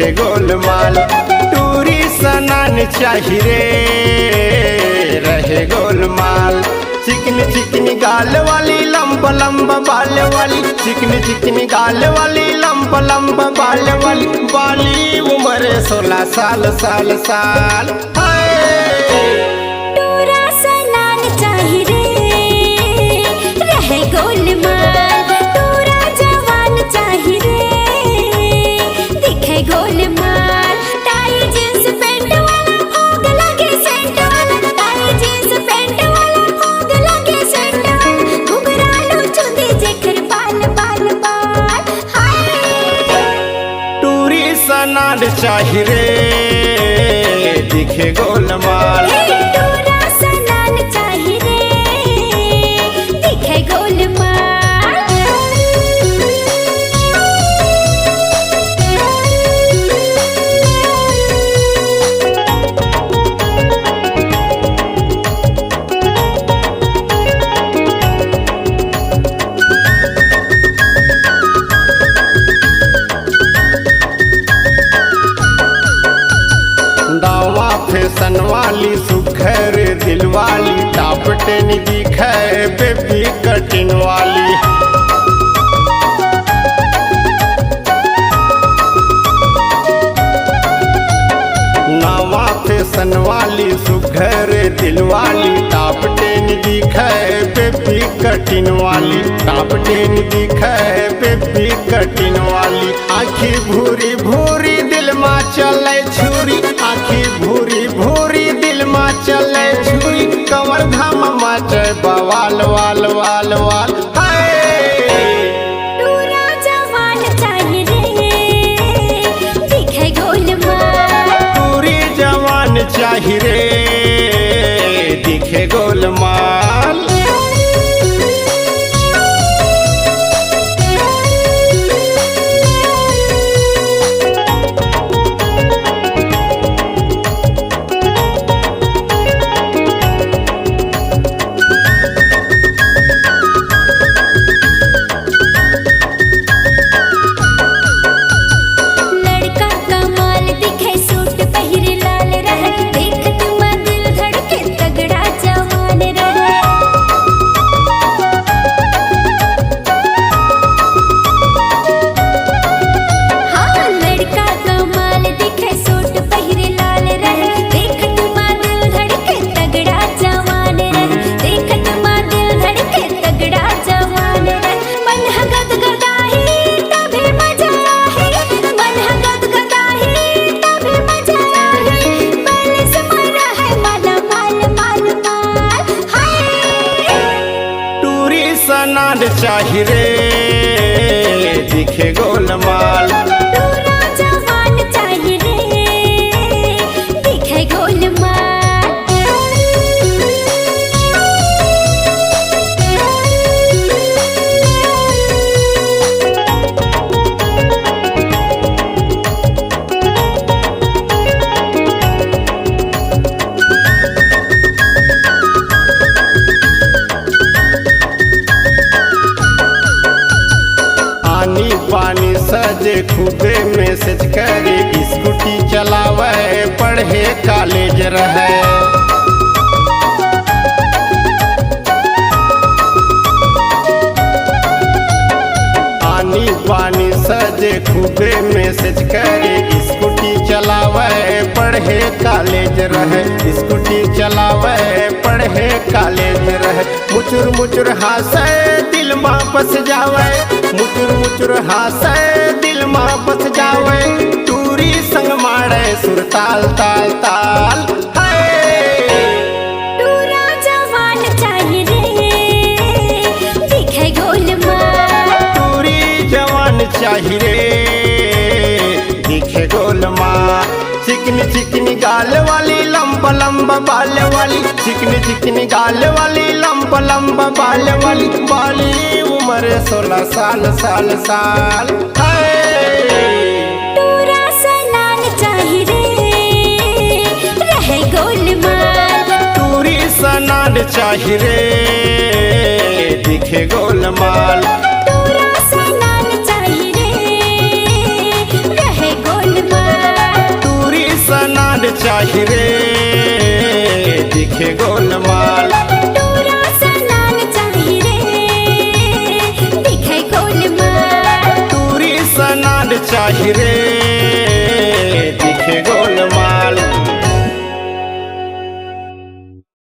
दिखे गोलमाल। टूरी सनान चाही रे रहे गोलमाल। चिकनी चिकनी गाल वाली लंबा लंबा बाल वाली, चिकनी चिकनी गाल वाली लंबा लंबा बाल वाली, बाली उम्र 16 साल साल साल। टूरा सनान चाही रे रहे गोलमाल। टूरा जवान चाही रे दिखे गोलमाल। टाई जींस पैंट वाला भोग लगे सेंट वाला, टाई जींस पैंट वाला भोग लगे सेंट वाला, घुघरालू चुंदी जेकर बाल बाल बाल। हाय टूरी सनान चाही रे दिखे गोलमाल। टूरा सनान चाही रे दिखे गोलमाल। दावा फैशन वाली सुघर दिल वाली, टॉप 10 दिखे बेबी कटिंग वाली। नावा फैशन वाली सुघर दिल वाली, टॉप 10 दिखे बेबी कटिंग वाली, टॉप 10 दिखे बेबी कटिंग वाली। आँखी भूरी भूरी दिल मा चले छुरी, आँखी भूरी भूरी दिल मा चले छुरी, कमर धाम माचे बवाल वाल वाल वाल। टूरा जवान चाही रे दिखे गोलमाल। टूरी जवान चाही रे दिखे गोलमाल। लड़का कमाल दिखे सूट पहिरे लाल रहे, देखत मां दिल धड़के तगड़ा जवान रहे। हाँ लड़का कमाल दिखे सूट पहिरे लाल रहे, देखत मां दिल धड़के तगड़ा जवान रहे, देखत मां दिल धड़के तगड़ा जवान रहे। मन हगद गदाही तभी मजा आहे, मन हगद गदाही तभी मजा आहे, पहले से मरा है माला माल माल माल। हाय टूरी सनान चाही रे दिखे गोलमाल। टूरा जवान चाही रे दिखे गोलमाल। आनी पानी सजे खूबे मैसेज करे, स्कूटी चलावे पढ़े कॉलेज रहे। आनी पानी सजे खूबे मैसेज करे, स्कूटी चलावे पढ़े कॉलेज रहे, स्कूटी चलावे पढ़े कॉलेज रहे। मुचुर मुचुर हासे दिल माँ बस जावे, मुचुर मुचुर हासे दिल माँ बस जावे, टूरी संग मारे सुर ताल ताल ताल। टूरा जवान चाही रे दिखे गोलमाल। टूरी जवान चाही रे दिखे गोलमाल। चिकनी चिकनी गाल वाली लंबा लंबा बाल वाली, चिकनी चिकनी गाल वाली लंबा लंबा बाल वाली, बाली उम्र 16 साल साल साल। टूरा सनान चाही रे रहे गोलमाल। टूरी सनान चाही रे दिखे गोलमाल। टूरा सनान चाही रे रहे गोलमाल। पहिरे दिखे गोलमाल।